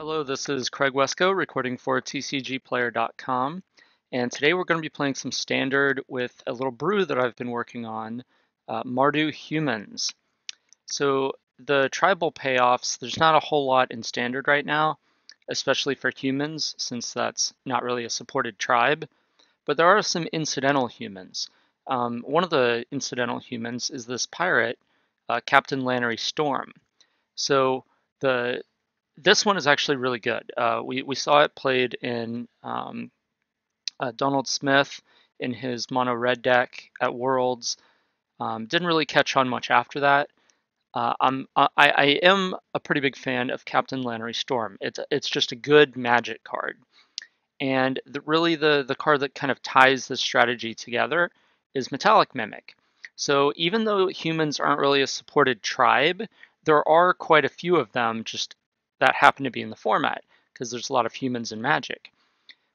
Hello, this is Craig Wesco recording for TCGplayer.com, and today we're going to be playing some Standard with a little brew that I've been working on, Mardu Humans. So the tribal payoffs, there's not a whole lot in Standard right now, especially for humans, since that's not really a supported tribe, but there are some incidental humans. One of the incidental humans is this pirate, Captain Lannery Storm. So the this one is actually really good. We saw it played in Donald Smith in his mono red deck at Worlds. Didn't really catch on much after that. I am a pretty big fan of Captain Lannery Storm. It's just a good Magic card, and really the card that kind of ties this strategy together is Metallic Mimic. So even though humans aren't really a supported tribe, there are quite a few of them just that happen to be in the format because there's a lot of humans in Magic.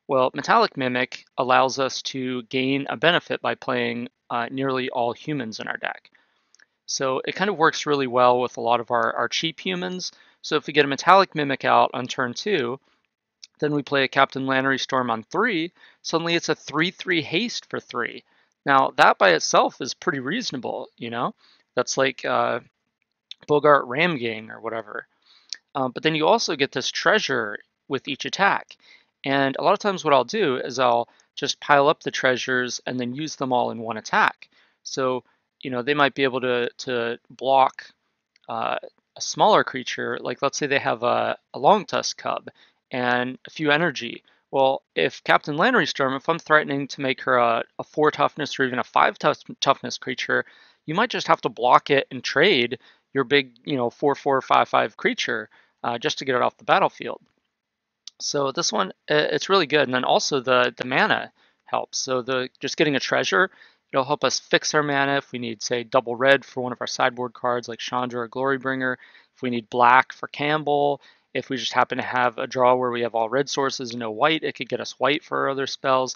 Well, Metallic Mimic allows us to gain a benefit by playing nearly all humans in our deck. So it kind of works really well with a lot of our cheap humans. So if we get a Metallic Mimic out on turn 2, then we play a Captain Lannery Storm on 3, suddenly it's a 3/3 haste for 3. Now, that by itself is pretty reasonable, you know? That's like Bogart Ramgang or whatever. But then you also get this treasure with each attack. And a lot of times what I'll do is I'll just pile up the treasures and then use them all in one attack. So, they might be able to block a smaller creature, like let's say they have a long tusk cub and a few energy. Well, if Captain Lannery Storm, if I'm threatening to make her a 4 toughness or even a 5 toughness creature, you might just have to block it and trade your big, 4/4, 5/5 creature just to get it off the battlefield. So this one, it's really good. And then also the mana helps. So just getting a treasure, it'll help us fix our mana if we need, say, double red for one of our sideboard cards like Chandra or Glorybringer, if we need black for Campbell, if we just happen to have a draw where we have all red sources and no white, it could get us white for other spells.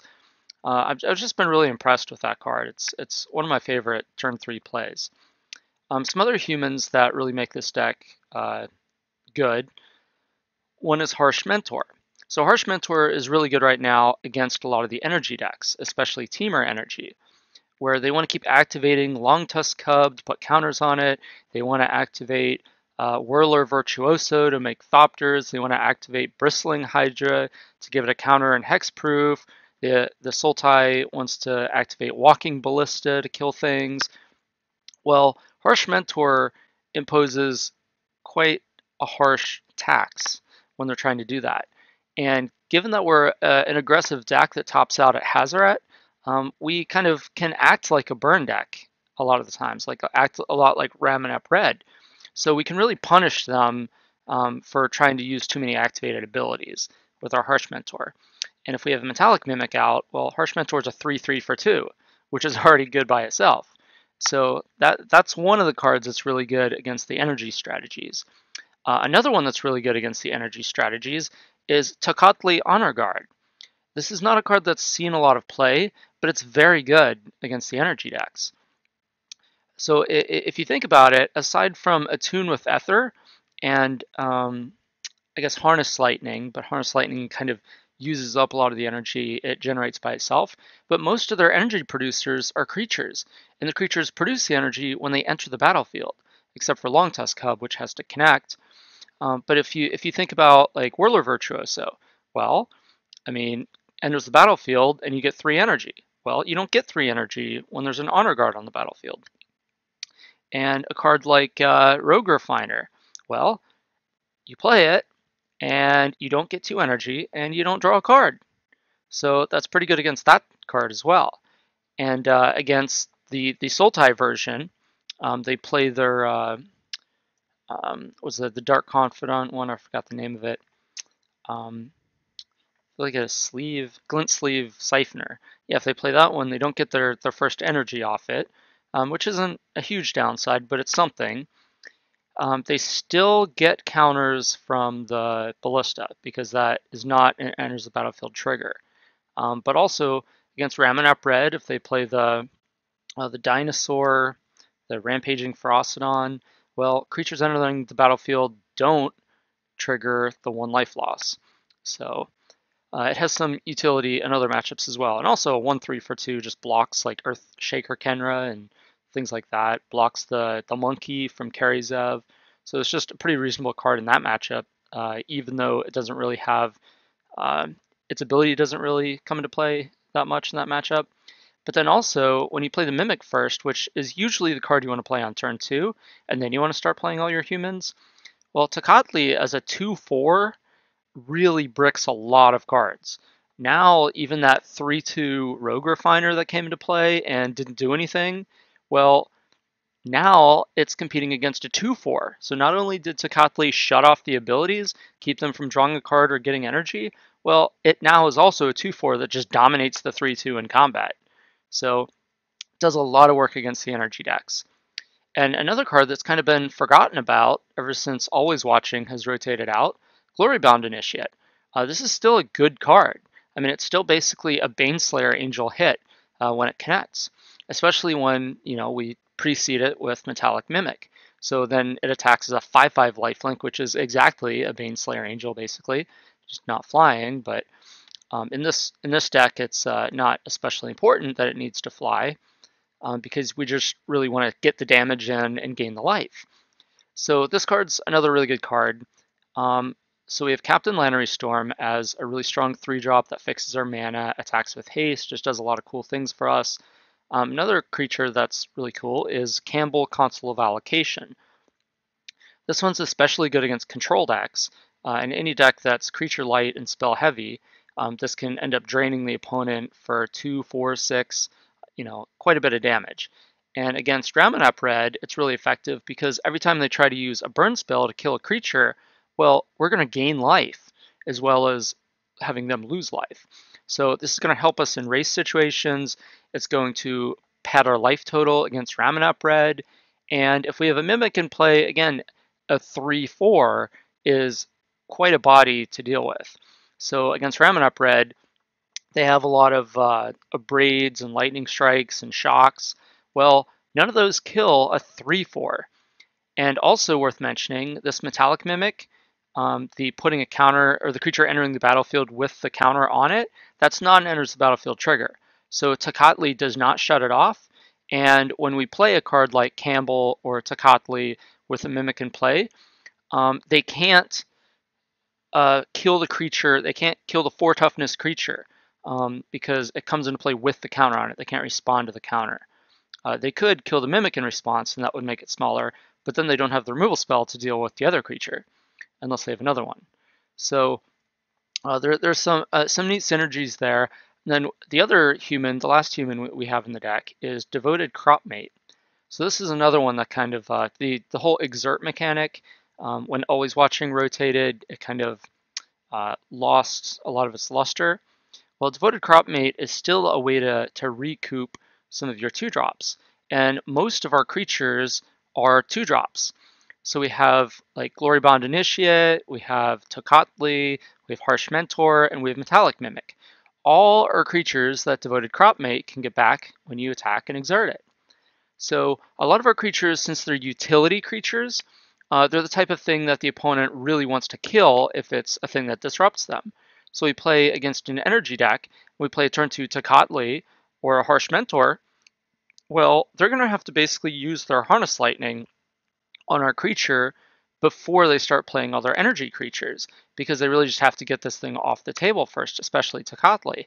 I've just been really impressed with that card. It's one of my favorite turn 3 plays. Some other humans that really make this deck good. One is Harsh Mentor. So Harsh Mentor is really good right now against a lot of the energy decks, especially Teamer energy, where they want to keep activating Long Tusk Cub to put counters on it. They want to activate Whirler Virtuoso to make Thopters. They want to activate Bristling Hydra to give it a counter and hexproof. The Sultai wants to activate Walking Ballista to kill things. Well, Harsh Mentor imposes quite a harsh tax when they're trying to do that. And given that we're an aggressive deck that tops out at Hazaret, we kind of can act like a burn deck a lot of the times, like act a lot like Ramanep Red. So we can really punish them for trying to use too many activated abilities with our Harsh Mentor. And if we have Metallic Mimic out, well, Harsh Mentor is a 3/3 for 2, which is already good by itself. So that's one of the cards that's really good against the energy strategies. Another one that's really good against the energy strategies is Tocatli Honor Guard. This is not a card that's seen a lot of play, but it's very good against the energy decks. So if you think about it, aside from Attune with Ether and I guess Harness Lightning, but Harness Lightning kind of uses up a lot of the energy it generates by itself, but most of their energy producers are creatures, and the creatures produce the energy when they enter the battlefield, except for Long Tusk Cub, which has to connect. But if you think about like Whirler Virtuoso, well, I mean, enters the battlefield and you get 3 energy. Well, you don't get 3 energy when there's an Honor Guard on the battlefield. And a card like Rogue Refiner, well, you play it and you don't get 2 energy and you don't draw a card. So that's pretty good against that card as well. And against the Sultai version, they play their was it the Dark Confidant one? I forgot the name of it. Like a glint sleeve siphoner. Yeah, if they play that one, they don't get their first energy off it, which isn't a huge downside, but it's something. They still get counters from the Ballista because that is not an enters the battlefield trigger. But also against Ramanep Red, if they play the Dinosaur, the Rampaging Ferocidon, well, creatures entering the battlefield don't trigger the 1 life loss. So it has some utility in other matchups as well. And also 1/3 for 2 just blocks like Earth Shaker Kenra and things like that. Blocks the monkey from Karizev. So it's just a pretty reasonable card in that matchup, even though it doesn't really have its ability doesn't really come into play that much in that matchup. But then also, when you play the Mimic first, which is usually the card you want to play on turn 2, and then you want to start playing all your humans, well, Tocatli as a 2/4 really bricks a lot of cards. Now, even that 3/2 Rogue Refiner that came into play and didn't do anything, well, now it's competing against a 2/4. So not only did Tocatli shut off the abilities, keep them from drawing a card or getting energy, well, it now is also a 2/4 that just dominates the 3/2 in combat. So it does a lot of work against the energy decks. And another card that's kind of been forgotten about ever since Always Watching has rotated out, Glorybound Initiate. This is still a good card. I mean, it's still basically a Baneslayer Angel hit when it connects, especially when we precede it with Metallic Mimic. So then it attacks as a 5/5 lifelink, which is exactly a Baneslayer Angel, basically, just not flying. But in this deck, it's not especially important that it needs to fly. Because we just really want to get the damage in and gain the life. So this card's another really good card. So we have Captain Lannery Storm as a really strong 3-drop that fixes our mana, attacks with haste, just does a lot of cool things for us. Another creature that's really cool is Campbell, Consul of Allocation. This one's especially good against control decks, and any deck that's creature light and spell heavy. This can end up draining the opponent for 2, 4, 6, quite a bit of damage. And against Ramanap Red, it's really effective because every time they try to use a burn spell to kill a creature, well, we're going to gain life as well as having them lose life. So this is going to help us in race situations. It's going to pad our life total against Ramanap Red. And if we have a Mimic in play, again, a 3/4 is quite a body to deal with. So against Ramanap Red, they have a lot of braids and lightning strikes and shocks. Well, none of those kill a 3/4. And also worth mentioning, this Metallic Mimic, the putting a counter or the creature entering the battlefield with the counter on it, that's not an enters the battlefield trigger. So Tocatli does not shut it off. And when we play a card like Campbell or Tocatli with a Mimic in play, they can't kill the creature. They can't kill the 4 toughness creature because it comes into play with the counter on it. They can't respond to the counter. They could kill the Mimic in response, and that would make it smaller, but then they don't have the removal spell to deal with the other creature, unless they have another one. So there's some neat synergies there. And then the other human, the last human we have in the deck, is Devoted Cropmate. So this is another one that kind of, the whole exert mechanic, when Always Watching rotated, it kind of lost a lot of its luster. Well, Devoted Cropmate is still a way to recoup some of your 2-drops. And most of our creatures are 2-drops. So we have like Glorybound Initiate, we have Tocatli, we have Harsh Mentor, and we have Metallic Mimic. All are creatures that Devoted Cropmate can get back when you attack and exert it. So a lot of our creatures, since they're utility creatures, they're the type of thing that the opponent really wants to kill if it's a thing that disrupts them. So we play against an energy deck, we play a turn 2 Tocatli or a Harsh Mentor, well, they're going to have to basically use their Harness Lightning on our creature before they start playing all their energy creatures, because they really just have to get this thing off the table first, especially Tocatli.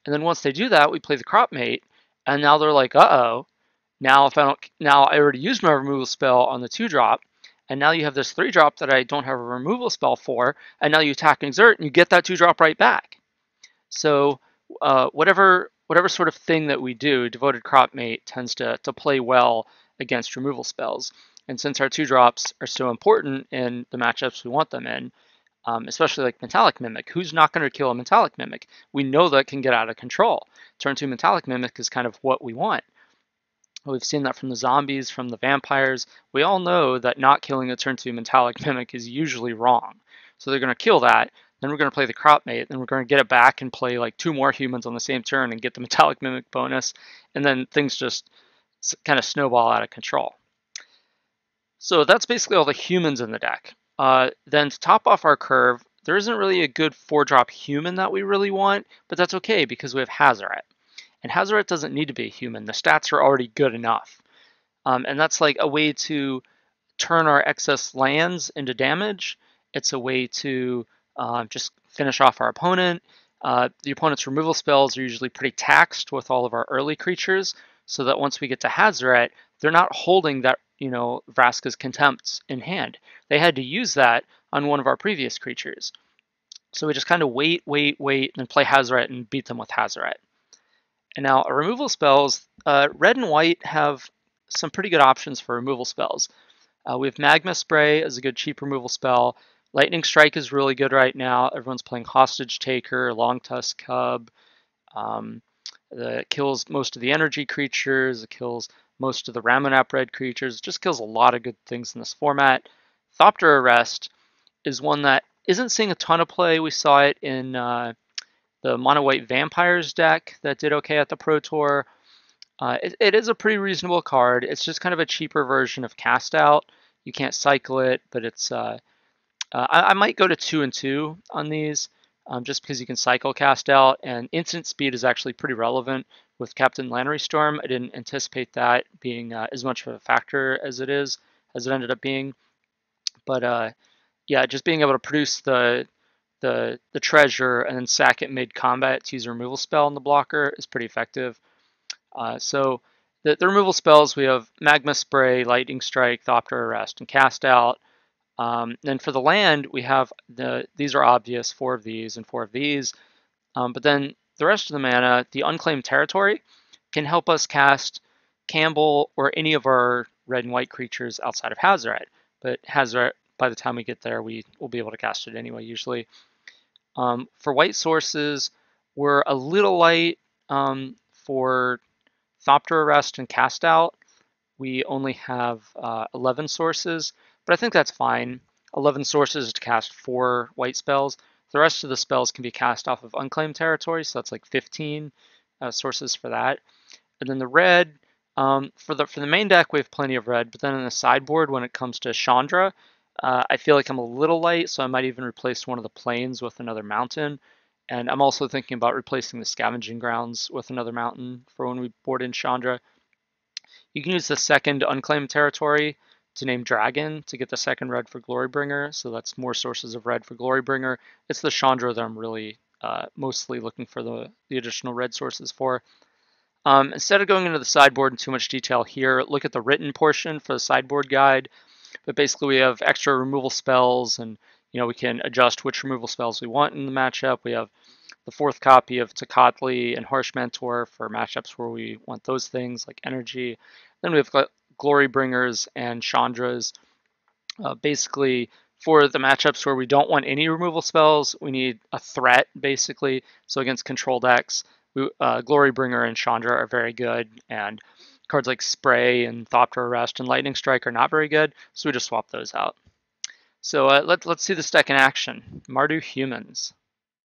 And then once they do that, we play the Cropmate, and now they're like, uh-oh, now I already used my removal spell on the 2-drop, and now you have this 3-drop that I don't have a removal spell for, and now you attack and exert, and you get that 2-drop right back. So whatever sort of thing that we do, Devoted Cropmate tends to play well against removal spells. And since our 2-drops are so important in the matchups we want them in, especially like Metallic Mimic, who's not going to kill a Metallic Mimic? We know that can get out of control. Turn 2 Metallic Mimic is kind of what we want. We've seen that from the zombies, from the vampires. We all know that not killing a turn 2 Metallic Mimic is usually wrong. So they're going to kill that, then we're going to play the Cropmate, then we're going to get it back and play like 2 more humans on the same turn and get the Metallic Mimic bonus, and then things just kind of snowball out of control. So that's basically all the humans in the deck. Then to top off our curve, there isn't really a good 4-drop human that we really want, but that's okay because we have Hazoret. And Hazoret doesn't need to be a human. The stats are already good enough. And that's like a way to turn our excess lands into damage. It's a way to just finish off our opponent. The opponent's removal spells are usually pretty taxed with all of our early creatures, so that once we get to Hazoret, they're not holding that, Vraska's Contempts in hand. They had to use that on one of our previous creatures. So we just kind of wait, and then play Hazoret and beat them with Hazoret. And now our removal spells, red and white have some pretty good options for removal spells. We have Magma Spray as a good cheap removal spell. Lightning Strike is really good right now. Everyone's playing Hostage Taker, Long Tusk Cub. That kills most of the energy creatures. It kills most of the Ramonap red creatures. It just kills a lot of good things in this format. Thopter Arrest is one that isn't seeing a ton of play. We saw it in the Mono White Vampires deck that did okay at the Pro Tour. It is a pretty reasonable card. It's just kind of a cheaper version of Cast Out. You can't cycle it, but it's I might go to 2 and 2 on these, just because you can cycle Cast Out, and instant speed is actually pretty relevant with Captain Lannery Storm. I didn't anticipate that being as much of a factor as it ended up being. But yeah, just being able to produce the treasure and then sack it mid combat to use a removal spell on the blocker is pretty effective. So the removal spells, we have Magma Spray, Lightning Strike, Thopter Arrest, and Cast Out. Then for the land, we have these are obvious, 4 of these and 4 of these. But then the rest of the mana, the Unclaimed Territory, can help us cast Campbell or any of our red and white creatures outside of Hazoret. But Hazoret, by the time we get there, we will be able to cast it anyway, usually. For white sources, we're a little light for Thopter Arrest and Cast Out. We only have 11 sources, but I think that's fine. 11 sources to cast 4 white spells. The rest of the spells can be cast off of Unclaimed Territory, so that's like 15 sources for that. And then the red, for the main deck, we have plenty of red, but then in the sideboard, when it comes to Chandra, I feel like I'm a little light, so I might even replace one of the plains with another mountain. And I'm also thinking about replacing the Scavenging Grounds with another mountain for when we board in Chandra. You can use the second Unclaimed Territory to name Dragon to get the second red for Glorybringer, so that's more sources of red for Glorybringer. It's the Chandra that I'm really mostly looking for the additional red sources for. Instead of going into the sideboard in too much detail here, look at the written portion for the sideboard guide. But basically we have extra removal spells, and we can adjust which removal spells we want in the matchup. We have the 4th copy of Tocatli and Harsh Mentor for matchups where we want those things like energy. Then we have Glorybringers and Chandras. Basically, for the matchups where we don't want any removal spells, we need a threat, basically. So against control decks, Glorybringer and Chandra are very good, and cards like Spray and Thopter Arrest and Lightning Strike are not very good, so we just swap those out. So let's see this deck in action. Mardu Humans.